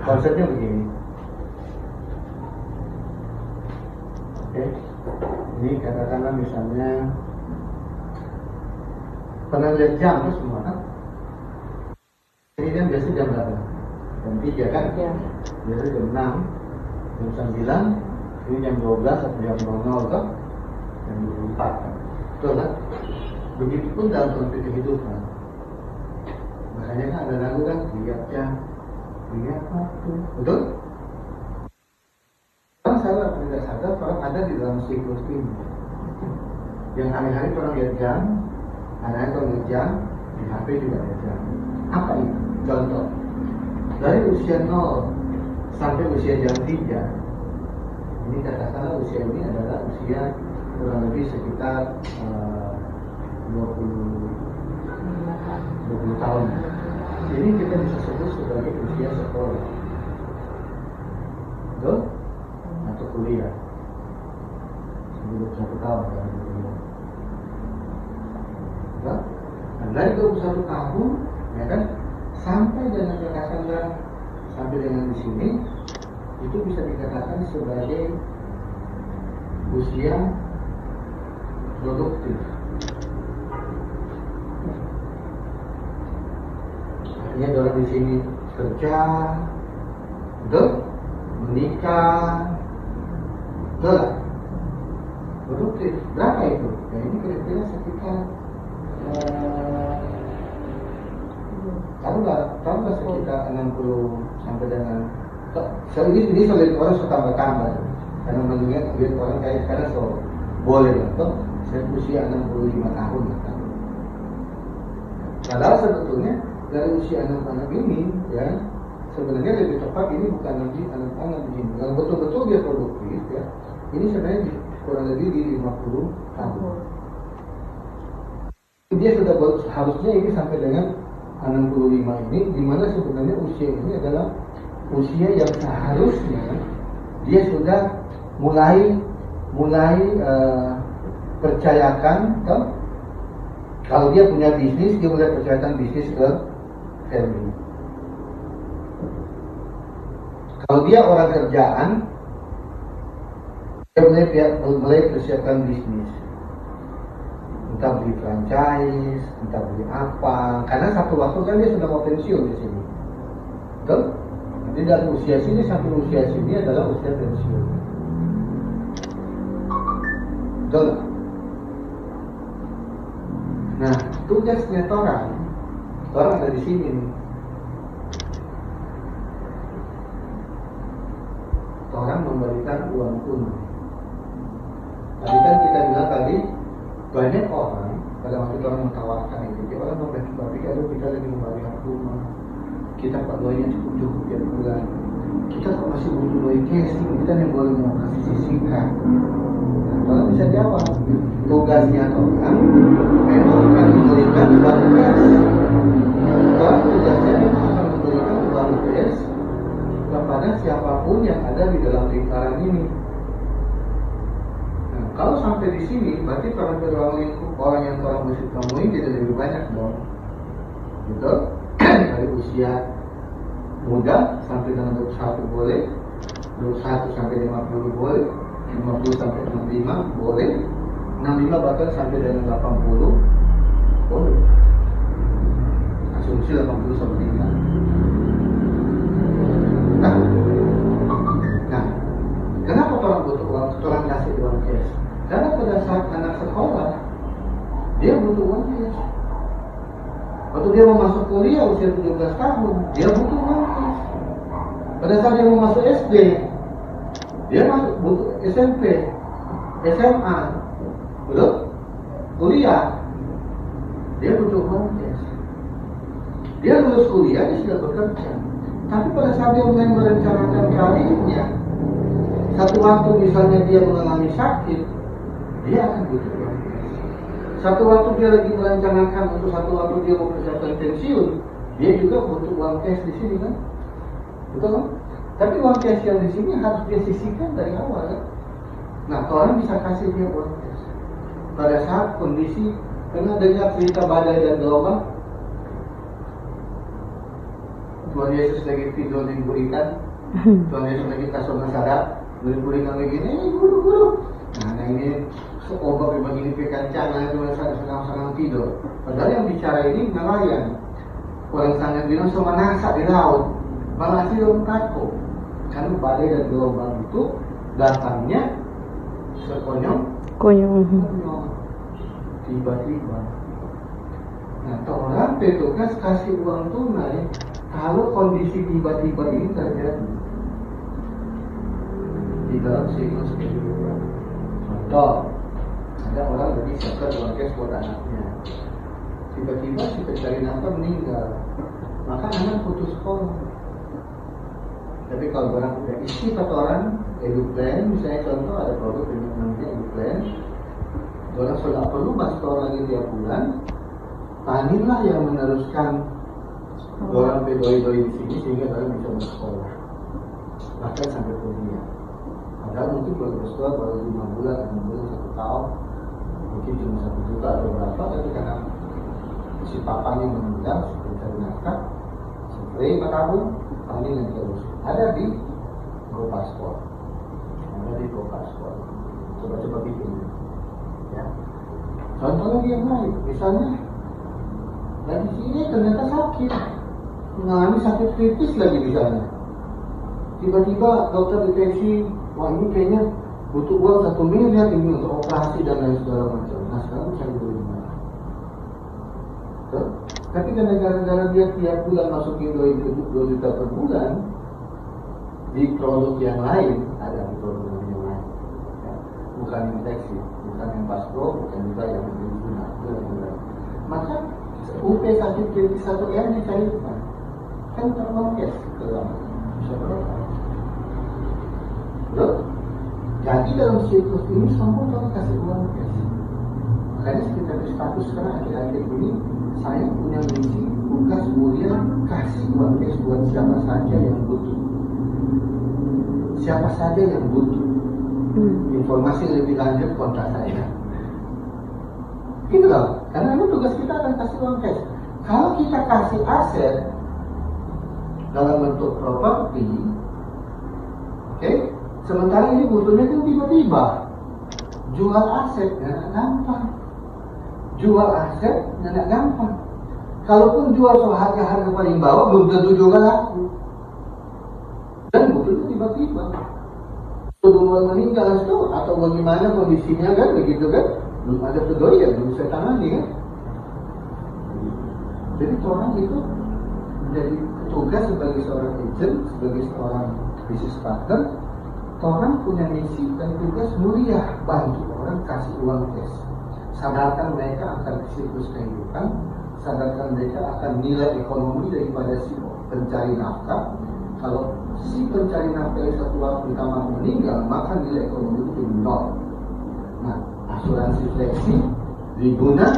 Konsepnya begini. Oke. Ini katakanlah misalnya pernah lihat jam kan semua kan? Ini kan biasa jam berapa? Jam 3 kan? Ya. Biasa jam 6, jam 9, ini jam 12 atau jam 00 kan? Jam 24 kan? Betul kan? Begitupun dalam konteks kehidupan. Makanya kan ada lagu kan, lihat jam, lihat waktu, betul? Orang sadar atau tidak sadar, orang ada di dalam siklus ini. Yang hari-hari orang lihat jam, hari-hari orang lihat jam, di HP juga ada jam. Apa itu? Contoh, dari usia 0 sampai usia jam 3, ini katakanlah usia ini adalah usia kurang lebih sekitar 20 tahun. Ini kita bisa sebut sebagai usia sekolah, betul? Atau kuliah. 21 tahun kan kuliah. Nah, dari 21 tahun, ya kan, sampai dengan katakanlah sampai dengan di sini, itu bisa dikatakan sebagai usia produktif. Artinya orang di sini kerja, betul? Menikah, betul? Produktif. Berapa itu? Ya ini kira-kira sekitar taruhlah sekitar 60 sampai dengan ini solid orang suka tambah-tambah karena mengingat lihat orang kayak sekarang so boleh lah toh saya usia 65 tahun lah kan. Padahal sebetulnya dari usia anak-anak ini ya sebenarnya lebih tepat ini bukan lagi anak-anak di sini. Kalau betul-betul dia produktif ya ini sebenarnya kurang lebih di 50 tahun. Dia sudah harusnya ini sampai dengan 65 ini, di mana sebenarnya usia ini adalah usia yang seharusnya dia sudah mulai percayakan kan? Kalau dia punya bisnis, dia mulai percayakan bisnis ke family. Kalau dia orang kerjaan, dia mulai persiapkan bisnis. Entah beli franchise, entah beli apa. Karena satu waktu kan dia sudah mau pensiun di sini. Betul? Jadi dari usia sini sampai usia sini adalah usia pensiun. Betul? Nah, tugasnya orang ada di sini nih. Orang memberikan uang tunai. Tadi kan kita bilang tadi banyak orang pada waktu orang mentawarkan itu, dia orang membagi kalau kita lagi membayar rumah, kita pak doanya cukup tiap bulan, kita kok masih butuh doi casing, kita yang boleh mau kasih sisihkan. Nah, kalau bisa jawab, tugasnya orang memang akan memberikan uang cash. Kalau tugasnya memang akan memberikan uang cash kepada siapapun yang ada di dalam lingkaran ini. Kalau sampai di sini, berarti orang yang orang mesti temuin tidak lebih banyak dong, gitu? Dari usia muda sampai dengan 21 boleh, 21 sampai 50 boleh, 50 sampai 65 boleh, 65 bahkan sampai dengan 80 boleh. Asumsi 80 sampai 5. Nah, kenapa orang butuh uang? Orang kasih uang cash. Karena pada saat anak sekolah, dia butuh uang cash. Waktu dia mau masuk kuliah usia 17 tahun, dia butuh uang cash. Pada saat dia mau masuk SD, dia butuh SMP, SMA, betul? Kuliah, dia butuh uang cash. Dia lulus kuliah, dia sudah bekerja. Tapi pada saat dia mulai merencanakan karirnya, satu waktu misalnya dia mengalami sakit, dia akan butuh uang cash. Satu waktu dia lagi merencanakan untuk satu waktu dia mau persiapkan pensiun, dia juga butuh uang cash di sini kan, betul kan? Tapi uang cash yang di sini harus dia sisihkan dari awal kan. Nah, orang bisa kasih dia uang cash pada saat kondisi. Pernah dengar cerita badai dan gelombang? Tuhan Yesus lagi tidur di burikan, Tuhan Yesus lagi kasur masyarakat, burikan lagi ini guru. Nah ini seobat begini kekancangan itu sedang tidur. Padahal yang bicara ini nelayan. Orang sangat bilang sama nasa di laut, malah sih dong takut. Karena badai dan gelombang itu datangnya sekonyong, tiba-tiba. Nah, orang petugas kasih uang tunai kalau kondisi tiba-tiba ini terjadi di dalam siklus kehidupan. Contoh, ada orang bagi zakat uang cash buat anaknya. Tiba-tiba si pencari nafkah meninggal, maka anak putus sekolah. Tapi kalau barang udah isi kotoran, EduPlan, misalnya contoh ada produk yang namanya EduPlan, orang sudah perlu masuk sekolah lagi tiap bulan, tanilah yang meneruskan orang pedoi-doi di sini sehingga orang bisa bersekolah, bahkan sampai kuliah. Padahal mungkin kalau bersekolah baru 5 bulan, 6 bulan, 1 tahun, mungkin cuma 1 juta atau berapa, tapi karena si papanya meninggal, si pencari nafkah, si free 4 tahun, tani yang terus. Ada di GoPasport. Coba-coba bikin. Ya. Contoh lagi yang lain, misalnya dari sini ternyata sakit, mengalami sakit kritis lagi misalnya. Tiba-tiba dokter deteksi, wah ini kayaknya butuh uang 1 miliar ini untuk operasi dan lain segala macam. Nah sekarang bisa dibeli di mana? Tapi karena gara-gara dia tiap bulan masukin 2 juta per bulan di produk yang lain, ada di produk yang lain, ya. Bukan yang teksi, bukan yang Paspro, bukan juga yang guna, maka UP 1 M dicairkan, kan terlalu cash ke dalam, bisa berapa? Betul? Jadi dalam siklus ini semua kalau kasih uang cash. Makanya sekitar status sekarang akhir-akhir ini saya punya misi tugas mulia kasih uang cash buat siapa saja yang butuh. Siapa saja yang butuh informasi lebih lanjut kontak saya. Gitu loh, karena itu tugas kita akan kasih uang cash. Kalau kita kasih aset dalam bentuk properti, oke, sementara ini butuhnya kan tiba-tiba jual aset, nggak gampang. Jual aset nggak gampang. Kalaupun jual soal harga paling bawah belum tentu juga laku. Dan butuhnya tiba-tiba. Duluan meninggal itu atau bagaimana kondisinya kan begitu kan? Belum ada pedoi yang belum bisa tangani kan? Jadi orang itu menjadi tugas sebagai seorang agent, sebagai seorang business partner. Orang punya misi dan tugas mulia bantu orang kasih uang cash. Sadarkan mereka akan siklus kehidupan, sadarkan mereka akan nilai ekonomi daripada si pencari nafkah. Kalau si pencari nafkah satu waktu pertama meninggal, maka nilai ekonomi itu nol. Nah, asuransi fleksi, Tribuna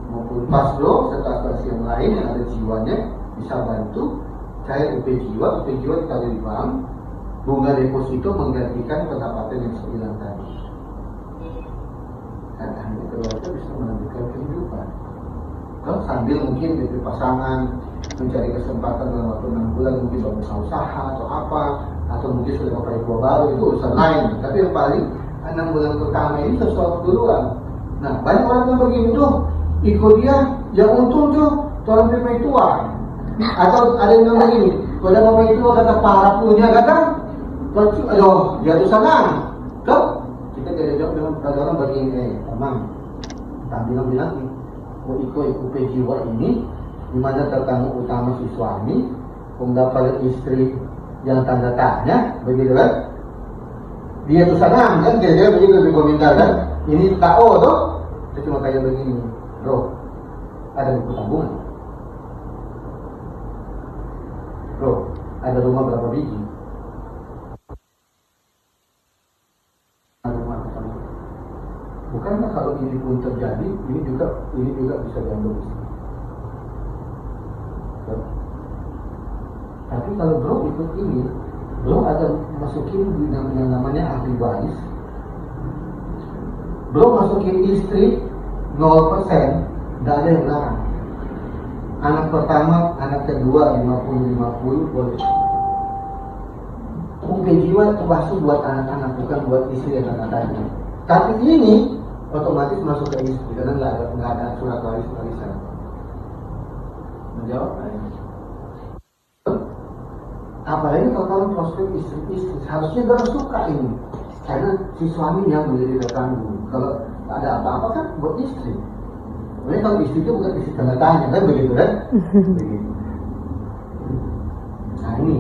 maupun Paspro serta asuransi yang lain yang ada jiwanya bisa bantu cair UP jiwa ditaruh di bank, bunga deposito menggantikan pendapatan yang saya bilang tadi. Dan hanya keluarga bisa melanjutkan kehidupan. Kalau sambil mungkin dari pasangan mencari kesempatan dalam waktu 6 bulan mungkin buka usaha atau apa, atau mungkin sudah mempunyai buah baru, itu urusan lain. Tapi yang paling 6 bulan pertama ini sesuatu duluan. Nah, banyak orang yang begini tuh, ikut dia, yang untung tuh, orang terima tua. Atau ada yang bilang begini, kalau mau itu kata para punya kata, aduh, dia tuh senang. Tuh, kita jadi jawab dengan orang begini, emang, tak bilang nih. Ikut jiwa ini di mana tertanggung utama si suami, mendapat istri yang tanda tanya, begitu kan? Dia tuh senang kan, kira-kira begitu dikomentar kan? Ini KO tuh, dia cuma kayak begini, bro, ada buku tabungan, bro, ada rumah berapa biji? Bukankah kalau ini pun terjadi, ini juga bisa diambil istri. Tapi kalau bro ikut ini, bro ada masukin yang namanya ahli waris. Bro masukin istri 0%, tidak ada yang larang. Anak pertama, anak kedua 50-50 boleh. Mungkin jiwa itu pasti buat anak-anak, bukan buat istri dan anak-anaknya. Tapi ini otomatis masuk ke istri karena nggak ada surat warisan. Menjawab apalagi kalau prospek istri harusnya dia suka ini karena si suami yang menjadi terganggu. Kalau ada apa-apa kan buat istri. Sebenarnya kalau istri itu bukan istri tanda tanya kan begitu kan? Begitu. Nah ini